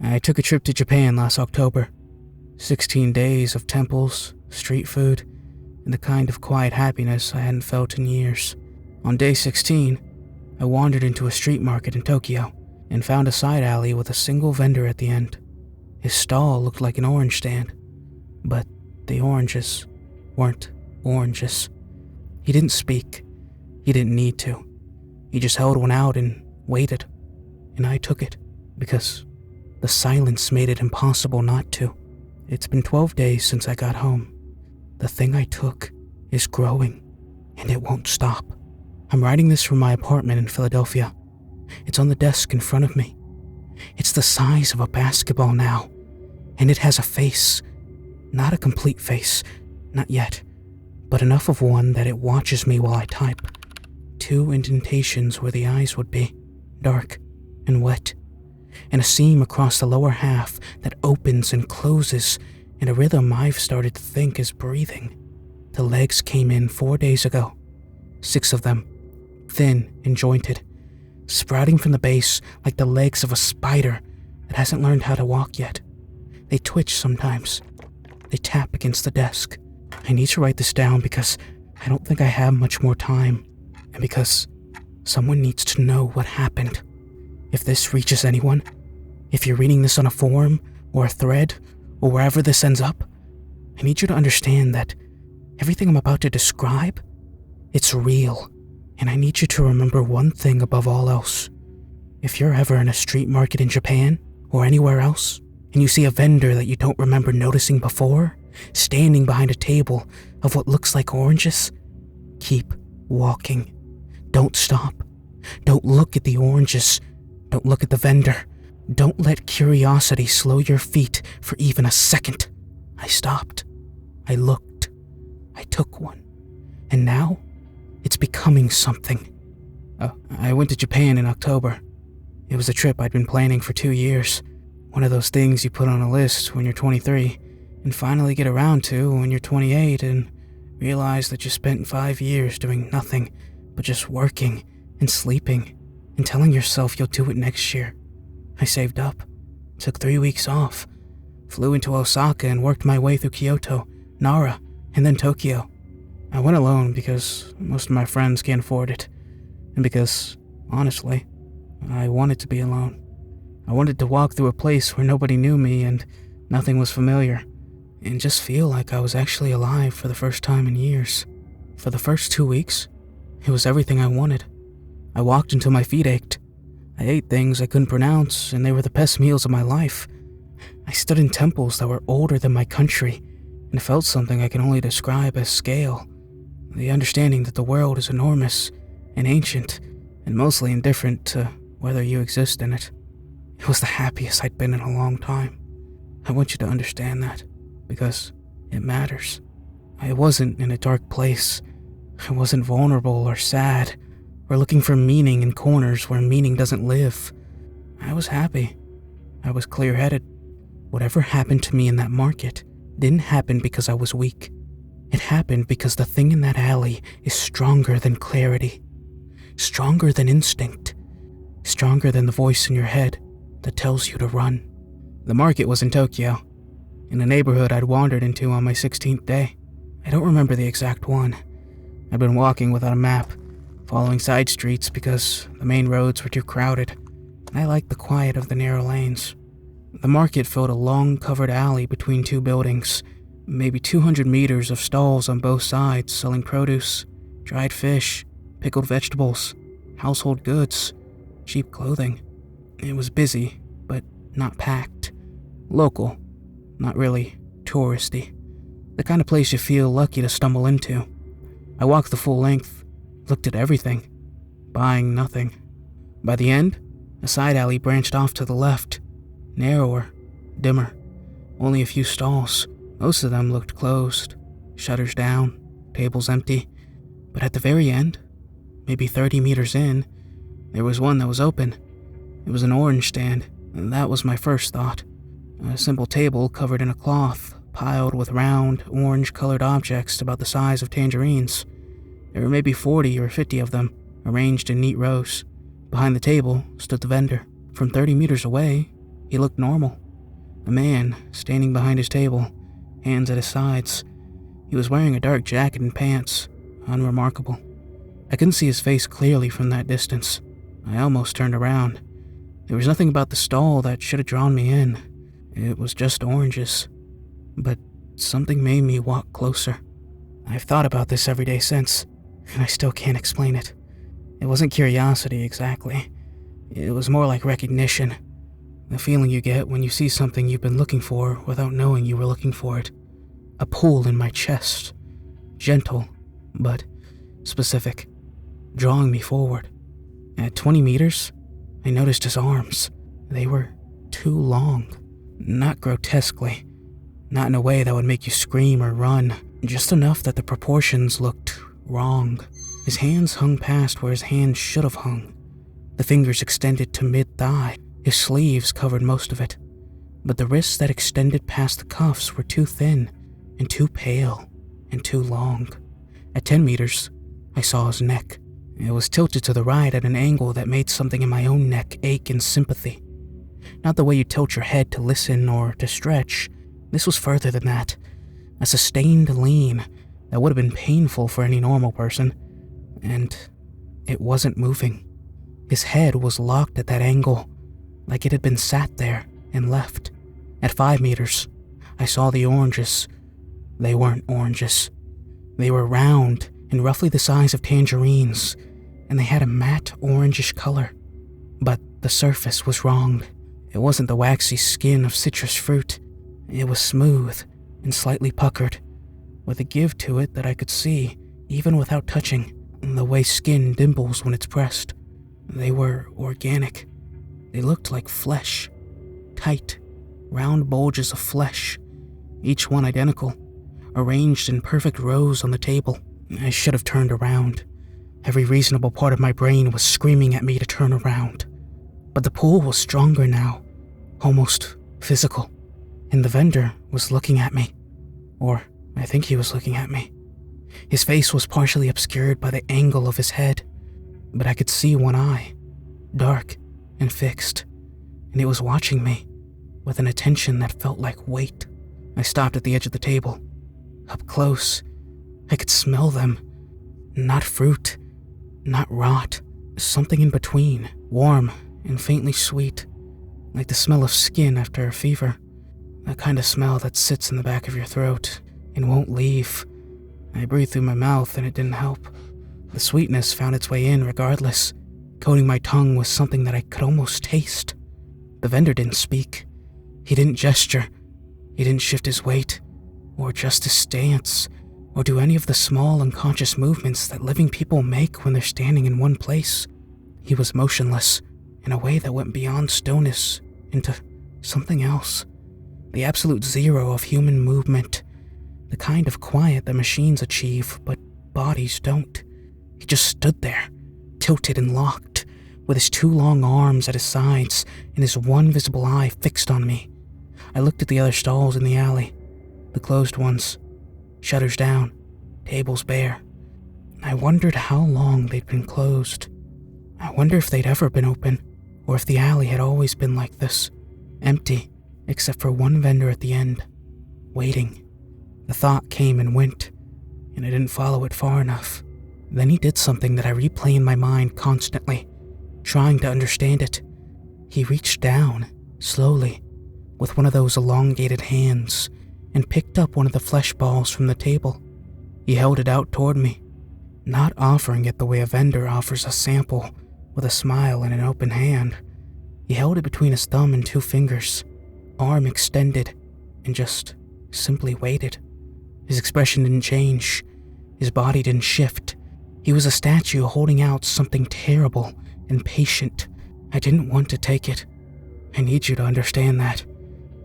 I took a trip to Japan last October. 16 days of temples, street food, and the kind of quiet happiness I hadn't felt in years. On day 16, I wandered into a street market in Tokyo and found a side alley with a single vendor at the end. His stall looked like an orange stand, but the oranges weren't oranges. He didn't speak. He didn't need to. He just held one out and waited, and I took it because the silence made it impossible not to. It's been 12 days since I got home. The thing I took is growing, and it won't stop. I'm writing this from my apartment in Philadelphia. It's on the desk in front of me. It's the size of a basketball now, and it has a face. Not a complete face, not yet, but enough of one that it watches me while I type. 2 indentations where the eyes would be, dark and wet, and a seam across the lower half that opens and closes in a rhythm I've started to think is breathing. The legs came in 4 days ago, 6 of them, thin and jointed, sprouting from the base like the legs of a spider that hasn't learned how to walk yet. They twitch sometimes. They tap against the desk. I need to write this down because I don't think I have much more time, and because someone needs to know what happened. If this reaches anyone, if you're reading this on a forum or a thread or wherever this ends up, I need you to understand that everything I'm about to describe, it's real, and I need you to remember one thing above all else. If you're ever in a street market in Japan or anywhere else, and you see a vendor that you don't remember noticing before, standing behind a table of what looks like oranges, keep walking. Don't stop. Don't look at the oranges. Don't look at the vendor. Don't let curiosity slow your feet for even a second. I stopped. I looked. I took one. And now, it's becoming something. I went to Japan in October. It was a trip I'd been planning for 2 years. One of those things you put on a list when you're 23 and finally get around to when you're 28 and realize that you spent 5 years doing nothing but just working and sleeping and telling yourself you'll do it next year. I saved up, took 3 weeks off, flew into Osaka and worked my way through Kyoto, Nara, and then Tokyo. I went alone because most of my friends can't afford it, and because, honestly, I wanted to be alone. I wanted to walk through a place where nobody knew me and nothing was familiar, and just feel like I was actually alive for the first time in years. For the first 2 weeks, it was everything I wanted. I walked until my feet ached. I ate things I couldn't pronounce, and they were the best meals of my life. I stood in temples that were older than my country, and felt something I can only describe as scale. The understanding that the world is enormous and ancient, and mostly indifferent to whether you exist in it. It was the happiest I'd been in a long time. I want you to understand that, because it matters. I wasn't in a dark place. I wasn't vulnerable or sad, or looking for meaning in corners where meaning doesn't live. I was happy. I was clear-headed. Whatever happened to me in that market didn't happen because I was weak. It happened because the thing in that alley is stronger than clarity, stronger than instinct, stronger than the voice in your head that tells you to run. The market was in Tokyo, in a neighborhood I'd wandered into on my 16th day. I don't remember the exact one. I'd been walking without a map, following side streets because the main roads were too crowded, and I liked the quiet of the narrow lanes. The market filled a long covered alley between 2 buildings, maybe 200 meters of stalls on both sides selling produce, dried fish, pickled vegetables, household goods, cheap clothing. It was busy, but not packed. Local, not really touristy. The kind of place you feel lucky to stumble into. I walked the full length, looked at everything, buying nothing. By the end, a side alley branched off to the left, narrower, dimmer, only a few stalls. Most of them looked closed, shutters down, tables empty. But at the very end, maybe 30 meters in, there was one that was open. It was an orange stand, and that was my first thought. A simple table covered in a cloth, piled with round, orange-colored objects about the size of tangerines. There were maybe 40 or 50 of them, arranged in neat rows. Behind the table stood the vendor. From 30 meters away, He looked normal. A man, standing behind his table, hands at his sides. He was wearing a dark jacket and pants, unremarkable. I couldn't see his face clearly from that distance. I almost turned around. There was nothing about the stall that should have drawn me in. It was just oranges. But something made me walk closer. I've thought about this every day since, and I still can't explain it. It wasn't curiosity exactly. It was more like recognition. The feeling you get when you see something you've been looking for without knowing you were looking for it. A pull in my chest. Gentle, but specific, drawing me forward. At 20 meters, I noticed his arms. They were too long. Not grotesquely. Not in a way that would make you scream or run. Just enough that the proportions looked wrong. His hands hung past where his hands should have hung. The fingers extended to mid-thigh. His sleeves covered most of it. But the wrists that extended past the cuffs were too thin and too pale and too long. At 10 meters, I saw his neck. It was tilted to the right at an angle that made something in my own neck ache in sympathy. Not the way you tilt your head to listen or to stretch. This was further than that. A sustained lean that would have been painful for any normal person. And it wasn't moving. His head was locked at that angle, like it had been sat there and left. At 5 meters, I saw the oranges. They weren't oranges. They were round and roughly the size of tangerines, and they had a matte orangish color. But the surface was wrong. It wasn't the waxy skin of citrus fruit. It was smooth and slightly puckered, with a give to it that I could see even without touching, the way skin dimples when it's pressed. They were organic. They looked like flesh. Tight, round bulges of flesh, each one identical, arranged in perfect rows on the table. I should have turned around. Every reasonable part of my brain was screaming at me to turn around. But the pull was stronger now, almost physical, and the vendor was looking at me. Or I think he was looking at me. His face was partially obscured by the angle of his head, but I could see one eye, dark and fixed, and it was watching me with an attention that felt like weight. I stopped at the edge of the table. Up close, I could smell them. Not fruit, not rot, something in between, warm and faintly sweet, like the smell of skin after a fever. That kind of smell that sits in the back of your throat and won't leave. I breathed through my mouth and it didn't help. The sweetness found its way in regardless, coating my tongue with something that I could almost taste. The vendor didn't speak. He didn't gesture. He didn't shift his weight, or adjust his stance, or do any of the small unconscious movements that living people make when they're standing in one place. He was motionless in a way that went beyond stillness into something else. The absolute zero of human movement. The kind of quiet that machines achieve, but bodies don't. He just stood there, tilted and locked, with his 2 long arms at his sides and his one visible eye fixed on me. I looked at the other stalls in the alley, the closed ones, shutters down, tables bare. I wondered how long they'd been closed. I wonder if they'd ever been open, or if the alley had always been like this, empty, except for one vendor at the end, waiting. The thought came and went, and I didn't follow it far enough. Then he did something that I replay in my mind constantly, trying to understand it. He reached down, slowly, with one of those elongated hands, and picked up one of the flesh balls from the table. He held it out toward me, not offering it the way a vendor offers a sample, with a smile and an open hand. He held it between his thumb and 2 fingers, arm extended, and just simply waited. His expression didn't change. His body didn't shift. He was a statue holding out something terrible and patient. I didn't want to take it. I need you to understand that.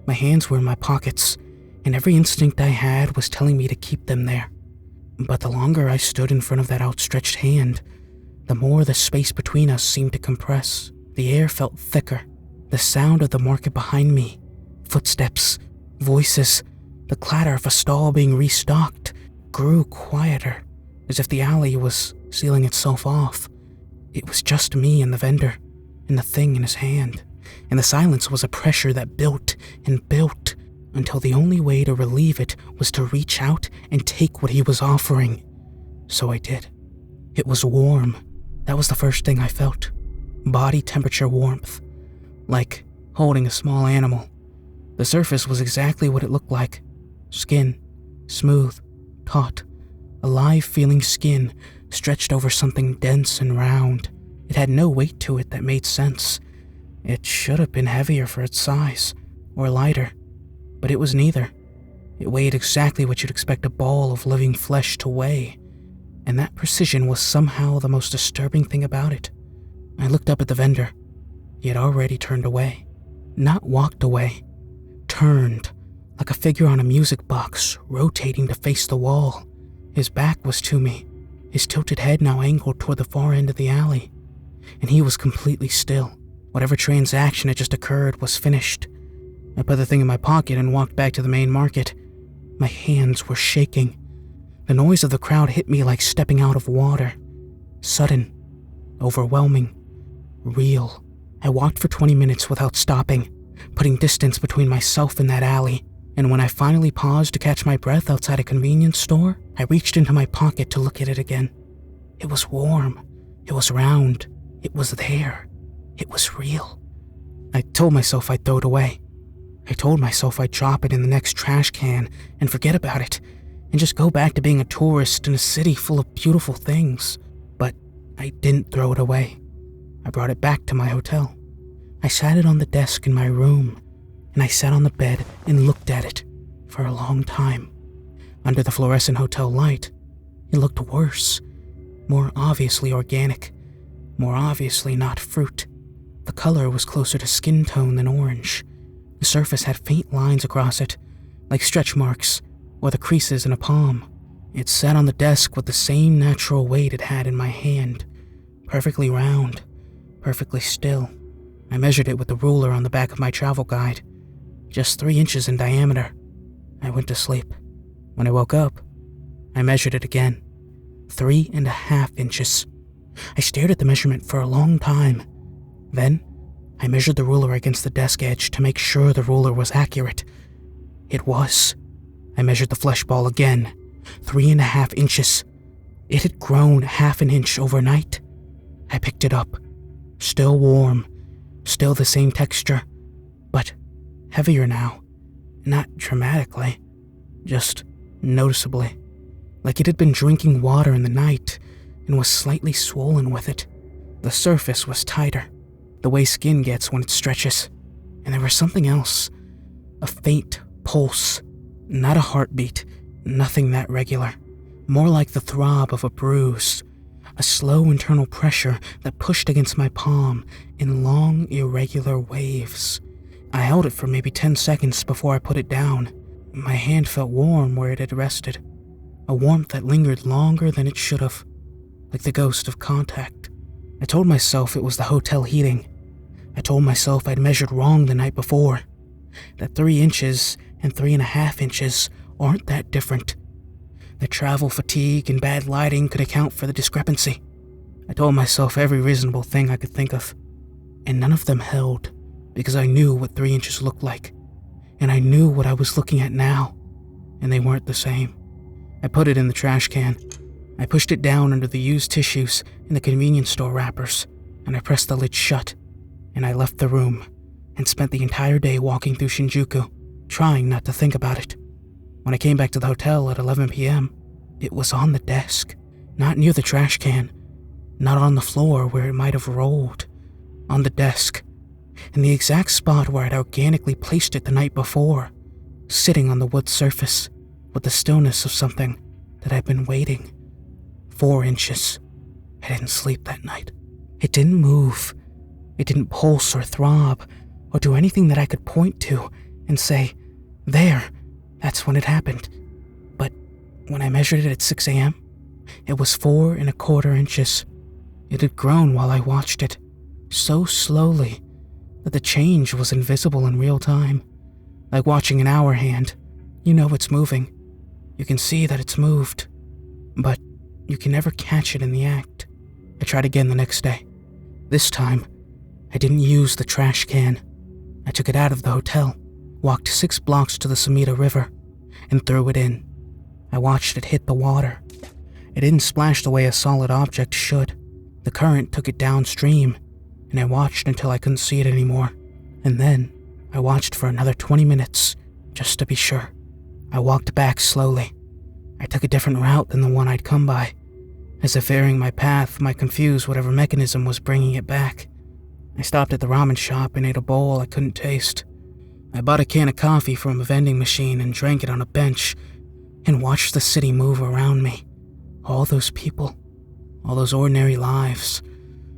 My hands were in my pockets, and every instinct I had was telling me to keep them there. But the longer I stood in front of that outstretched hand, the more the space between us seemed to compress. The air felt thicker. The sound of the market behind me, footsteps, voices, the clatter of a stall being restocked, grew quieter, as if the alley was sealing itself off. It was just me and the vendor, and the thing in his hand. and the silence was a pressure that built and built until the only way to relieve it was to reach out and take what he was offering. So I did. It was warm. That was the first thing I felt. Body temperature warmth. Like holding a small animal. The surface was exactly what it looked like. Skin. Smooth. Taut. Alive feeling skin stretched over something dense and round. It had no weight to it that made sense. It should have been heavier for its size. Or lighter. But it was neither. It weighed exactly what you'd expect a ball of living flesh to weigh. And that precision was somehow the most disturbing thing about it. I looked up at the vendor. He had already turned away. Not walked away. Turned, like a figure on a music box, rotating to face the wall. His back was to me, his tilted head now angled toward the far end of the alley. And he was completely still. Whatever transaction had just occurred was finished. I put the thing in my pocket and walked back to the main market. My hands were shaking. The noise of the crowd hit me like stepping out of water. Sudden. Overwhelming. Real. I walked for 20 minutes without stopping, putting distance between myself and that alley. And when I finally paused to catch my breath outside a convenience store, I reached into my pocket to look at it again. It was warm. It was round. It was there. It was real. I told myself I'd throw it away. I told myself I'd drop it in the next trash can and forget about it, and just go back to being a tourist in a city full of beautiful things. But I didn't throw it away. I brought it back to my hotel. I sat it on the desk in my room, and I sat on the bed and looked at it for a long time. Under the fluorescent hotel light, it looked worse, more obviously organic, more obviously not fruit. The color was closer to skin tone than orange. The surface had faint lines across it, like stretch marks or the creases in a palm. It sat on the desk with the same natural weight it had in my hand, perfectly round, perfectly still. I measured it with the ruler on the back of my travel guide, just 3 inches in diameter. I went to sleep. When I woke up, I measured it again, 3.5 inches. I stared at the measurement for a long time. Then, I measured the ruler against the desk edge to make sure the ruler was accurate. It was. I measured the flesh ball again, 3.5 inches. It had grown 1/2 inch overnight. I picked it up. Still warm, still the same texture, but heavier now. Not dramatically, just noticeably. Like it had been drinking water in the night and was slightly swollen with it. The surface was tighter, the way skin gets when it stretches. And there was something else, a faint pulse, not a heartbeat, nothing that regular. More like the throb of a bruise, a slow internal pressure that pushed against my palm in long, irregular waves. I held it for maybe 10 seconds before I put it down. My hand felt warm where it had rested, a warmth that lingered longer than it should have, like the ghost of contact. I told myself it was the hotel heating. I told myself I'd measured wrong the night before, that 3 inches and 3.5 inches aren't that different. That travel fatigue and bad lighting could account for the discrepancy. I told myself every reasonable thing I could think of, and none of them held, because I knew what 3 inches looked like, and I knew what I was looking at now, and they weren't the same. I put it in the trash can. I pushed it down under the used tissues in the convenience store wrappers, and I pressed the lid shut, and I left the room, and spent the entire day walking through Shinjuku, trying not to think about it. When I came back to the hotel at 11 p.m., it was on the desk, not near the trash can, not on the floor where it might have rolled, on the desk, in the exact spot where I'd organically placed it the night before, sitting on the wood surface with the stillness of something that I'd been waiting. 4 inches. I didn't sleep that night. It didn't move. It didn't pulse or throb or do anything that I could point to and say, there, that's when it happened. But when I measured it at 6 a.m., it was 4.25 inches. It had grown while I watched it, so slowly that the change was invisible in real time. Like watching an hour hand. You know it's moving. You can see that it's moved, but you can never catch it in the act. I tried again the next day. This time, I didn't use the trash can. I took it out of the hotel, walked 6 blocks to the Sumida River, and threw it in. I watched it hit the water. It didn't splash the way a solid object should. The current took it downstream, and I watched until I couldn't see it anymore. And then I watched for another 20 minutes, just to be sure. I walked back slowly. I took a different route than the one I'd come by. As if varying my path might confuse whatever mechanism was bringing it back. I stopped at the ramen shop and ate a bowl I couldn't taste. I bought a can of coffee from a vending machine and drank it on a bench, and watched the city move around me. All those people, all those ordinary lives,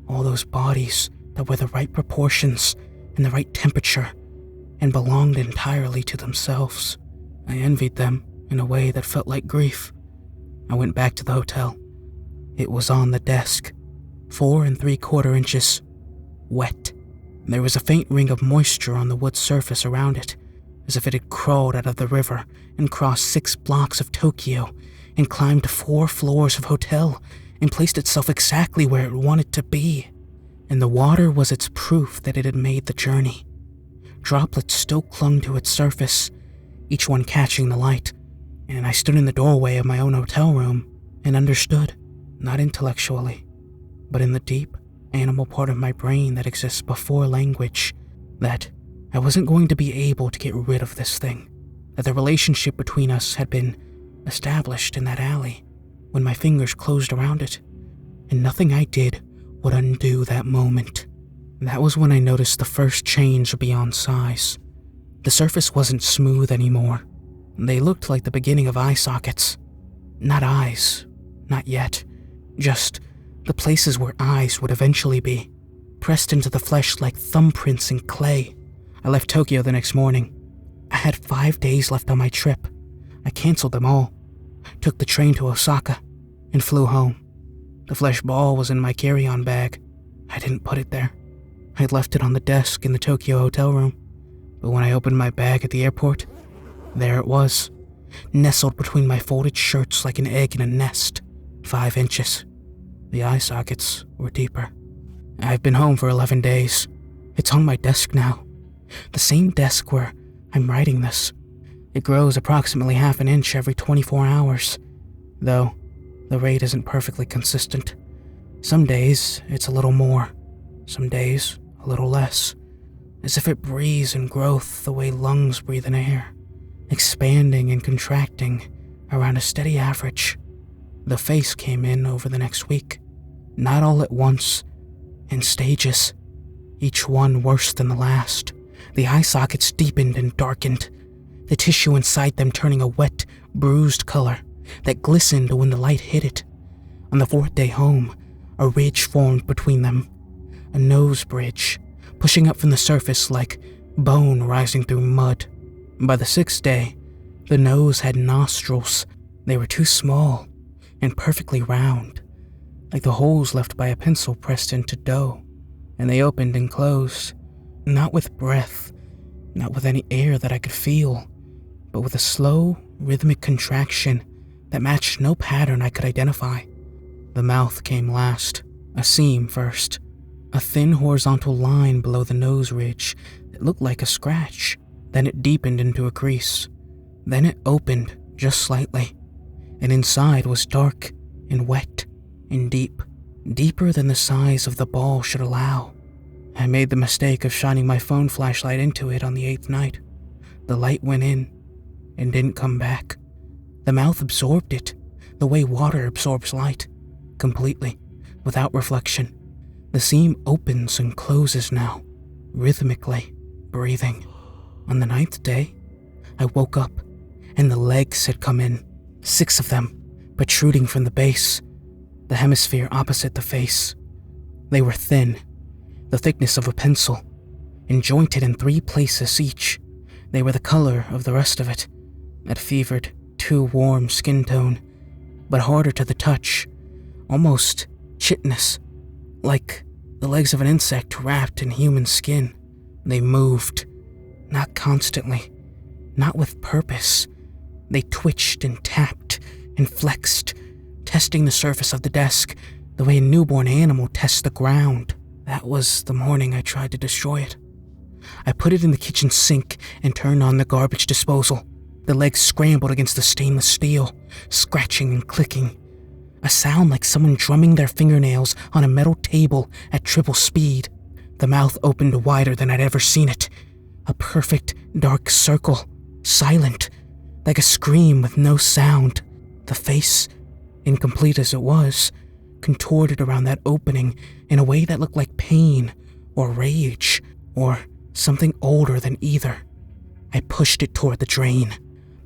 all those bodies that were the right proportions and the right temperature and belonged entirely to themselves. I envied them in a way that felt like grief. I went back to the hotel. It was on the desk, 4 3/4 inches, wet. There was a faint ring of moisture on the wood surface around it, as if it had crawled out of the river and crossed 6 blocks of Tokyo and climbed 4 floors of hotel and placed itself exactly where it wanted to be. And the water was its proof that it had made the journey. Droplets still clung to its surface, each one catching the light, and I stood in the doorway of my own hotel room and understood, not intellectually, but in the deep, animal part of my brain that exists before language, that I wasn't going to be able to get rid of this thing, that the relationship between us had been established in that alley when my fingers closed around it, and nothing I did would undo that moment. That was when I noticed the first change beyond size. The surface wasn't smooth anymore. They looked like the beginning of eye sockets. Not eyes, not yet, just the places where eyes would eventually be, pressed into the flesh like thumbprints in clay. I left Tokyo the next morning. I had 5 days left on my trip. I canceled them all, took the train to Osaka, and flew home. The flesh ball was in my carry-on bag. I didn't put it there. I had left it on the desk in the Tokyo hotel room, but when I opened my bag at the airport, there it was, nestled between my folded shirts like an egg in a nest, 5 inches. The eye sockets were deeper. I've been home for 11 days. It's on my desk now. The same desk where I'm writing this. It grows approximately half an inch every 24 hours, though the rate isn't perfectly consistent. Some days it's a little more, some days a little less, as if it breathes in growth the way lungs breathe in air, expanding and contracting around a steady average. The face came in over the next week, not all at once, in stages, each one worse than the last. The eye sockets deepened and darkened, the tissue inside them turning a wet, bruised color that glistened when the light hit it. On the 4th day home, a ridge formed between them, a nose bridge, pushing up from the surface like bone rising through mud. By the 6th day, the nose had nostrils. They were too small and perfectly round, like the holes left by a pencil pressed into dough, and they opened and closed, not with breath, not with any air that I could feel, but with a slow, rhythmic contraction that matched no pattern I could identify. The mouth came last, a seam first, a thin horizontal line below the nose ridge that looked like a scratch. Then it deepened into a crease. Then it opened just slightly, and inside was dark and wet and deep, deeper than the size of the ball should allow. I made the mistake of shining my phone flashlight into it on the 8th night. The light went in and didn't come back. The mouth absorbed it, the way water absorbs light, completely, without reflection. The seam opens and closes now, rhythmically, breathing. On the 9th day, I woke up, and the legs had come in, 6 of them, protruding from the base, the hemisphere opposite the face. They were thin, the thickness of a pencil, and jointed in 3 places each. They were the color of the rest of it, that fevered, too warm skin tone, but harder to the touch, almost chitinous, like the legs of an insect wrapped in human skin. They moved, not constantly, not with purpose. They twitched and tapped and flexed, testing the surface of the desk the way a newborn animal tests the ground. That was the morning I tried to destroy it. I put it in the kitchen sink and turned on the garbage disposal. The legs scrambled against the stainless steel, scratching and clicking. A sound like someone drumming their fingernails on a metal table at triple speed. The mouth opened wider than I'd ever seen it. A perfect dark circle, silent, like a scream with no sound. The face, incomplete as it was, contorted around that opening in a way that looked like pain or rage or something older than either. I pushed it toward the drain.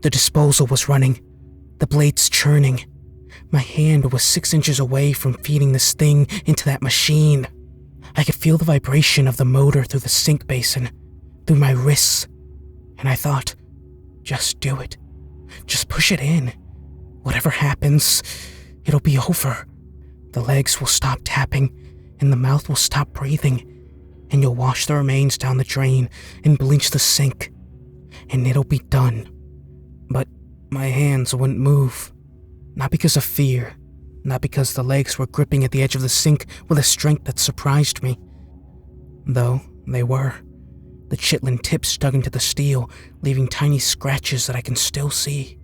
The disposal was running, the blades churning. My hand was 6 inches away from feeding this thing into that machine. I could feel the vibration of the motor through the sink basin, through my wrists, and I thought, just do it. Just push it in. Whatever happens, it'll be over. The legs will stop tapping, and the mouth will stop breathing, and you'll wash the remains down the drain and bleach the sink, and it'll be done. But my hands wouldn't move. Not because of fear, not because the legs were gripping at the edge of the sink with a strength that surprised me. Though they were. The chitlin tips dug into the steel, leaving tiny scratches that I can still see.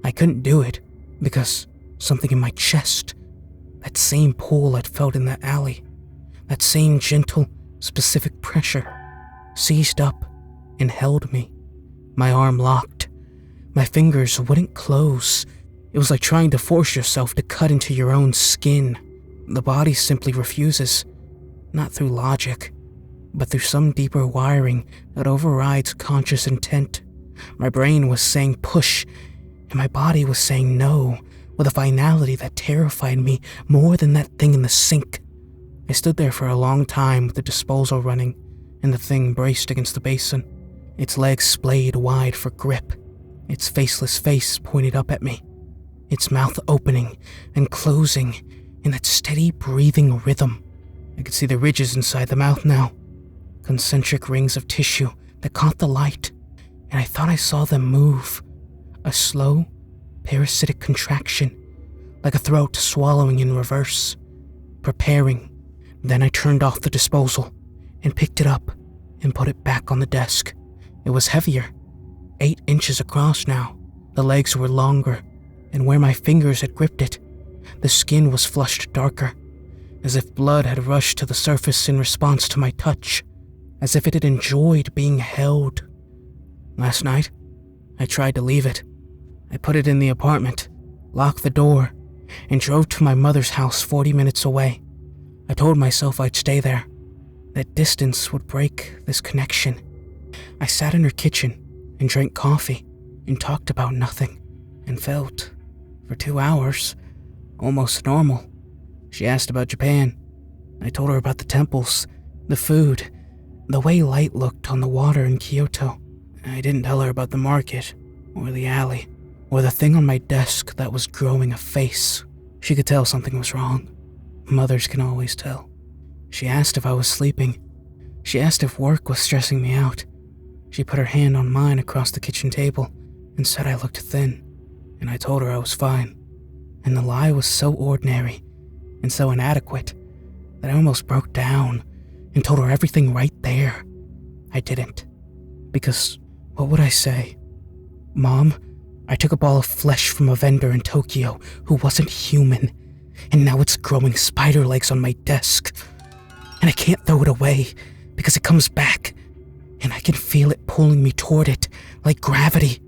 I couldn't do it because something in my chest, that same pull I'd felt in that alley, that same gentle, specific pressure, seized up and held me. My arm locked. My fingers wouldn't close. It was like trying to force yourself to cut into your own skin. The body simply refuses, not through logic, but through some deeper wiring that overrides conscious intent. My brain was saying push, and my body was saying no, with a finality that terrified me more than that thing in the sink. I stood there for a long time with the disposal running, and the thing braced against the basin, its legs splayed wide for grip, its faceless face pointed up at me, its mouth opening and closing in that steady breathing rhythm. I could see the ridges inside the mouth now, concentric rings of tissue that caught the light, and I thought I saw them move, a slow, parasitic contraction, like a throat swallowing in reverse, preparing. Then I turned off the disposal and picked it up and put it back on the desk. It was heavier, 8 inches across now. The legs were longer, and where my fingers had gripped it, the skin was flushed darker, as if blood had rushed to the surface in response to my touch, as if it had enjoyed being held. Last night, I tried to leave it. I put it in the apartment, locked the door, and drove to my mother's house 40 minutes away. I told myself I'd stay there, that distance would break this connection. I sat in her kitchen and drank coffee and talked about nothing and felt, for 2 hours, almost normal. She asked about Japan. I told her about the temples, the food, the way light looked on the water in Kyoto. I didn't tell her about the market, or the alley, or the thing on my desk that was growing a face. She could tell something was wrong. Mothers can always tell. She asked if I was sleeping. She asked if work was stressing me out. She put her hand on mine across the kitchen table and said I looked thin, and I told her I was fine. And the lie was so ordinary and so inadequate that I almost broke down and told her everything right there. I didn't, because what would I say? Mom, I took a ball of flesh from a vendor in Tokyo who wasn't human, and now it's growing spider legs on my desk. And I can't throw it away because it comes back, and I can feel it pulling me toward it like gravity.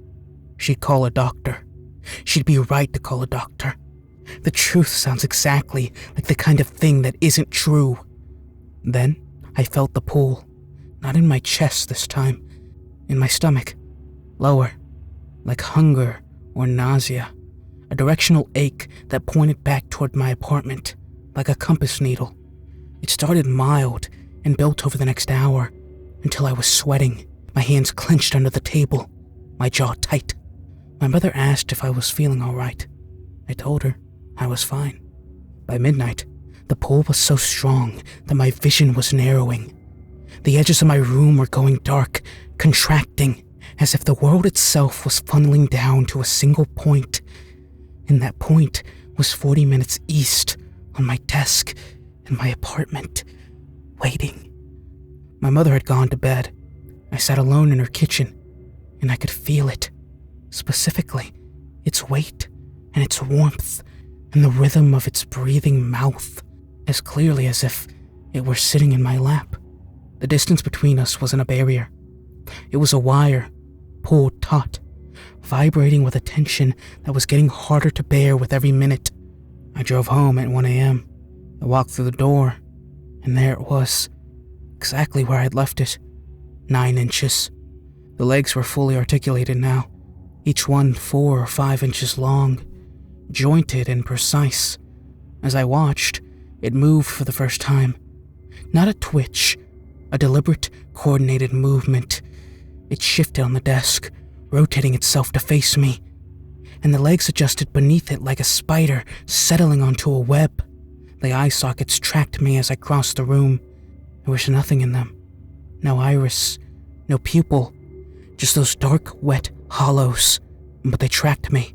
She'd call a doctor. She'd be right to call a doctor. The truth sounds exactly like the kind of thing that isn't true. Then I felt the pull, not in my chest this time, in my stomach, lower, like hunger or nausea, a directional ache that pointed back toward my apartment, like a compass needle. It started mild and built over the next hour until I was sweating, my hands clenched under the table, my jaw tight. My mother asked if I was feeling all right. I told her I was fine. By midnight, the pull was so strong that my vision was narrowing. The edges of my room were going dark, contracting, as if the world itself was funneling down to a single point. And that point was 40 minutes east on my desk in my apartment, waiting. My mother had gone to bed. I sat alone in her kitchen, and I could feel it. Specifically, its weight and its warmth and the rhythm of its breathing mouth, as clearly as if it were sitting in my lap. The distance between us wasn't a barrier. It was a wire, pulled taut, vibrating with a tension that was getting harder to bear with every minute. I drove home at 1 a.m. I walked through the door, and there it was, exactly where I'd left it, 9 inches. The legs were fully articulated now, each one 4 or 5 inches long, jointed and precise. As I watched, it moved for the first time. Not a twitch, a deliberate, coordinated movement. It shifted on the desk, rotating itself to face me, and the legs adjusted beneath it like a spider settling onto a web. The eye sockets tracked me as I crossed the room. There was nothing in them. No iris, no pupil, just those dark, wet hollows. But they tracked me.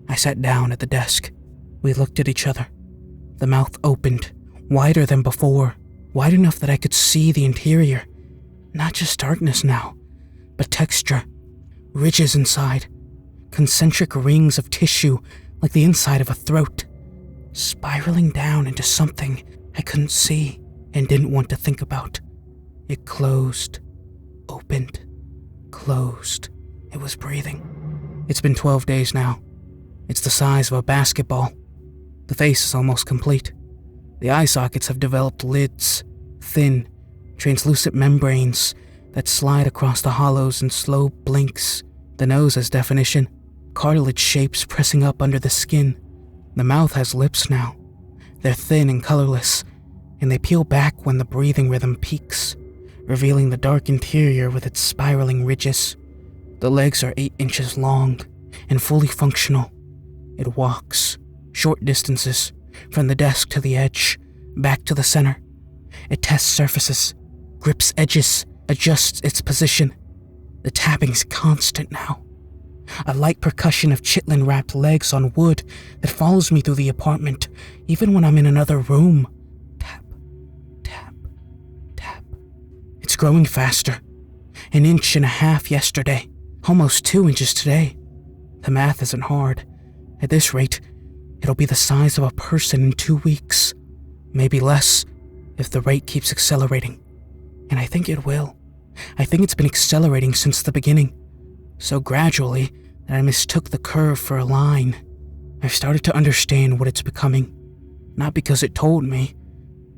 I sat down at the desk. We looked at each other. The mouth opened, wider than before, wide enough that I could see the interior. Not just darkness now, but texture. Ridges inside, concentric rings of tissue like the inside of a throat, spiraling down into something I couldn't see and didn't want to think about. It closed, opened, closed. It was breathing. It's been 12 days now. It's the size of a basketball. The face is almost complete. The eye sockets have developed lids, thin, translucent membranes that slide across the hollows in slow blinks. The nose has definition, cartilage shapes pressing up under the skin. The mouth has lips now. They're thin and colorless, and they peel back when the breathing rhythm peaks, revealing the dark interior with its spiraling ridges. The legs are 8 inches long and fully functional. It walks, short distances, from the desk to the edge, back to the center. It tests surfaces, grips edges, adjusts its position. The tapping's constant now. A light percussion of chitlin-wrapped legs on wood that follows me through the apartment, even when I'm in another room. Tap, tap, tap. It's growing faster. 1.5 inches yesterday, almost 2 inches today. The math isn't hard. At this rate, it'll be the size of a person in 2 weeks. Maybe less, if the rate keeps accelerating. And I think it will. I think it's been accelerating since the beginning. So gradually that I mistook the curve for a line. I've started to understand what it's becoming. Not because it told me.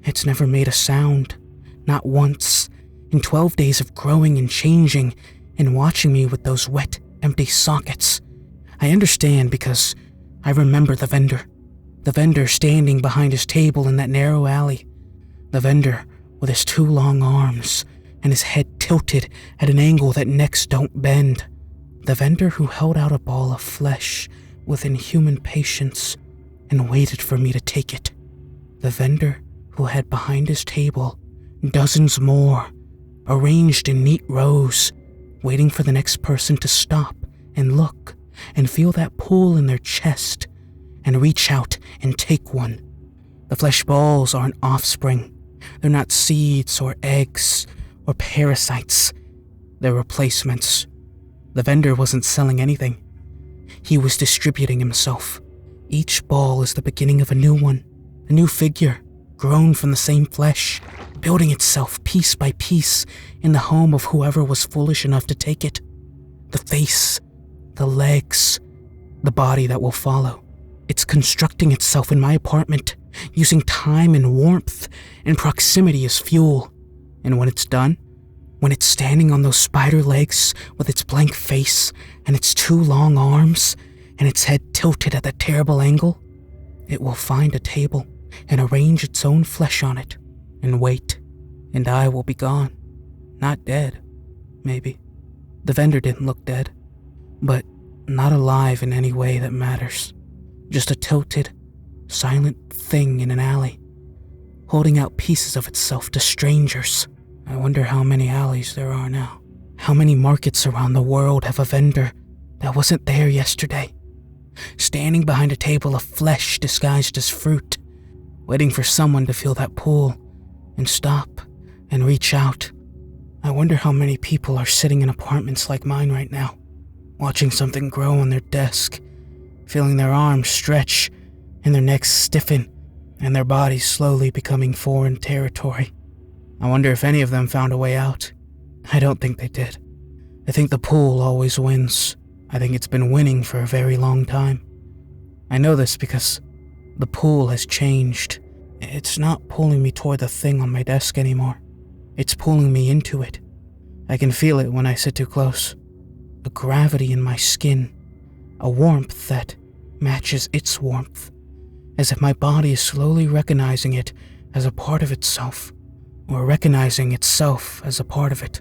It's never made a sound. Not once. In 12 days of growing and changing and watching me with those wet, empty sockets. I understand because I remember the vendor. The vendor standing behind his table in that narrow alley. The vendor with his 2 long arms and his head tilted at an angle that necks don't bend. The vendor who held out a ball of flesh with inhuman patience and waited for me to take it. The vendor who had behind his table dozens more, arranged in neat rows, waiting for the next person to stop and look and feel that pull in their chest and reach out and take one. The flesh balls aren't offspring. They're not seeds or eggs or parasites. They're replacements. The vendor wasn't selling anything. He was distributing himself. Each ball is the beginning of a new one, a new figure, grown from the same flesh, building itself piece by piece in the home of whoever was foolish enough to take it. The face, the legs, the body that will follow. It's constructing itself in my apartment, using time and warmth and proximity as fuel. And when it's done, when it's standing on those spider legs with its blank face and its 2 long arms and its head tilted at that terrible angle, it will find a table and arrange its own flesh on it and wait, and I will be gone. Not dead, maybe. The vendor didn't look dead, but not alive in any way that matters. Just a tilted, silent thing in an alley, holding out pieces of itself to strangers. I wonder how many alleys there are now. How many markets around the world have a vendor that wasn't there yesterday, standing behind a table of flesh disguised as fruit, waiting for someone to feel that pull and stop and reach out. I wonder how many people are sitting in apartments like mine right now, watching something grow on their desk, feeling their arms stretch and their necks stiffen and their bodies slowly becoming foreign territory. I wonder if any of them found a way out. I don't think they did. I think the pool always wins. I think it's been winning for a very long time. I know this because the pool has changed. It's not pulling me toward the thing on my desk anymore. It's pulling me into it. I can feel it when I sit too close. A gravity in my skin. A warmth that matches its warmth. As if my body is slowly recognizing it as a part of itself. Or recognizing itself as a part of it.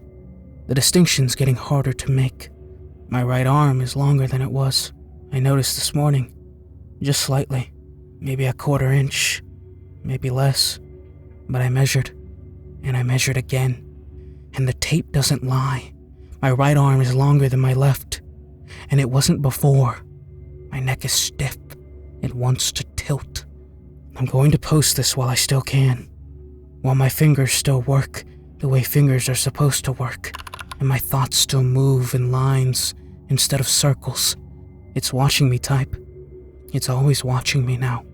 The distinction's getting harder to make. My right arm is longer than it was. I noticed this morning. Just slightly. Maybe a quarter inch. Maybe less. But I measured. And I measured again. And the tape doesn't lie. My right arm is longer than my left. And it wasn't before. My neck is stiff. It wants to tilt. I'm going to post this while I still can. While my fingers still work the way fingers are supposed to work. And my thoughts still move in lines instead of circles. It's watching me type. It's always watching me now.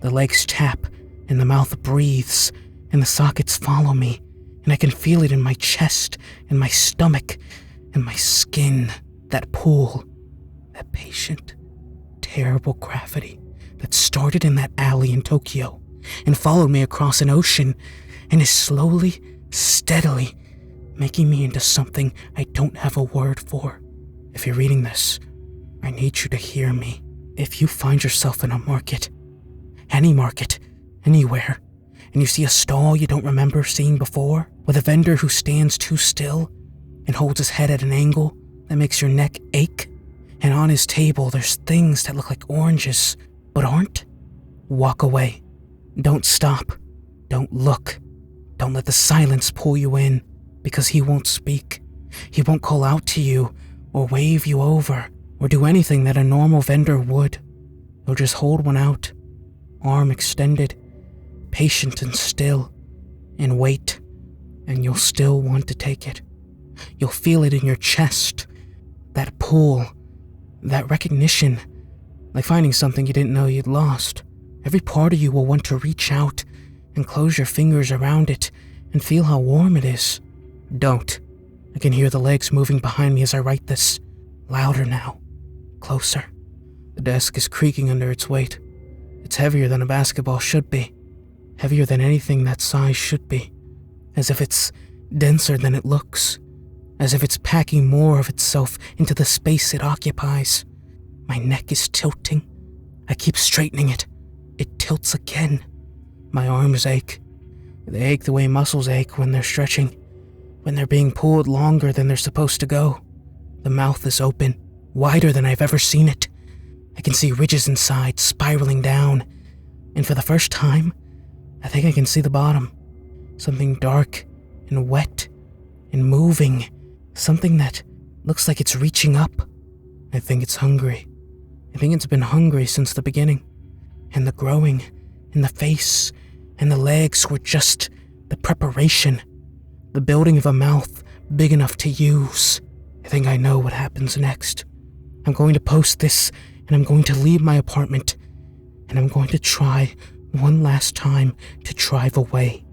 The legs tap, and the mouth breathes, and the sockets follow me, and I can feel it in my chest, and my stomach, and my skin. That pool, that patient, terrible gravity that started in that alley in Tokyo, and followed me across an ocean, and is slowly, steadily, making me into something I don't have a word for. If you're reading this, I need you to hear me. If you find yourself in a market, any market, anywhere, and you see a stall you don't remember seeing before, with a vendor who stands too still and holds his head at an angle that makes your neck ache, and on his table there's things that look like oranges, but aren't, walk away. Don't stop. Don't look. Don't let the silence pull you in, because he won't speak. He won't call out to you, or wave you over, or do anything that a normal vendor would. He'll just hold one out, arm extended, patient and still, and wait, and you'll still want to take it. You'll feel it in your chest, that pull, that recognition, like finding something you didn't know you'd lost. Every part of you will want to reach out and close your fingers around it and feel how warm it is. Don't. I can hear the legs moving behind me as I write this. Louder now. Closer. The desk is creaking under its weight. It's heavier than a basketball should be. Heavier than anything that size should be. As if it's denser than it looks. As if it's packing more of itself into the space it occupies. My neck is tilting. I keep straightening it. It tilts again. My arms ache. They ache the way muscles ache when they're stretching. When they're being pulled longer than they're supposed to go. The mouth is open, wider than I've ever seen it. I can see ridges inside, spiraling down. And for the first time, I think I can see the bottom. Something dark and wet and moving. Something that looks like it's reaching up. I think it's hungry. I think it's been hungry since the beginning. And the growing, and the face, and the legs were just the preparation. The building of a mouth big enough to use. I think I know what happens next. I'm going to post this, and I'm going to leave my apartment, and I'm going to try one last time to drive away.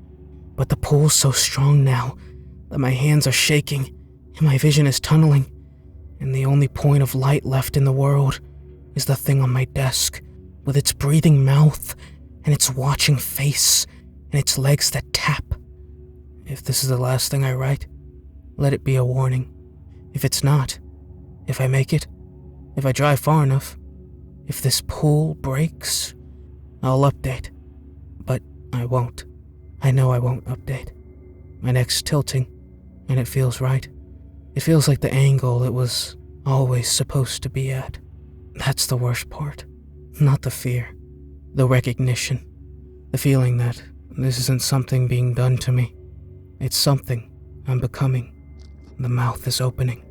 But the pull's so strong now that my hands are shaking, and my vision is tunneling, and the only point of light left in the world is the thing on my desk, with its breathing mouth, and its watching face, and its legs that tap. If this is the last thing I write, let it be a warning. If it's not, if I make it, if I drive far enough, if this pull breaks, I'll update. But I won't. I know I won't update. My neck's tilting, and it feels right. It feels like the angle it was always supposed to be at. That's the worst part. Not the fear. The recognition. The feeling that this isn't something being done to me. It's something I'm becoming. The mouth is opening.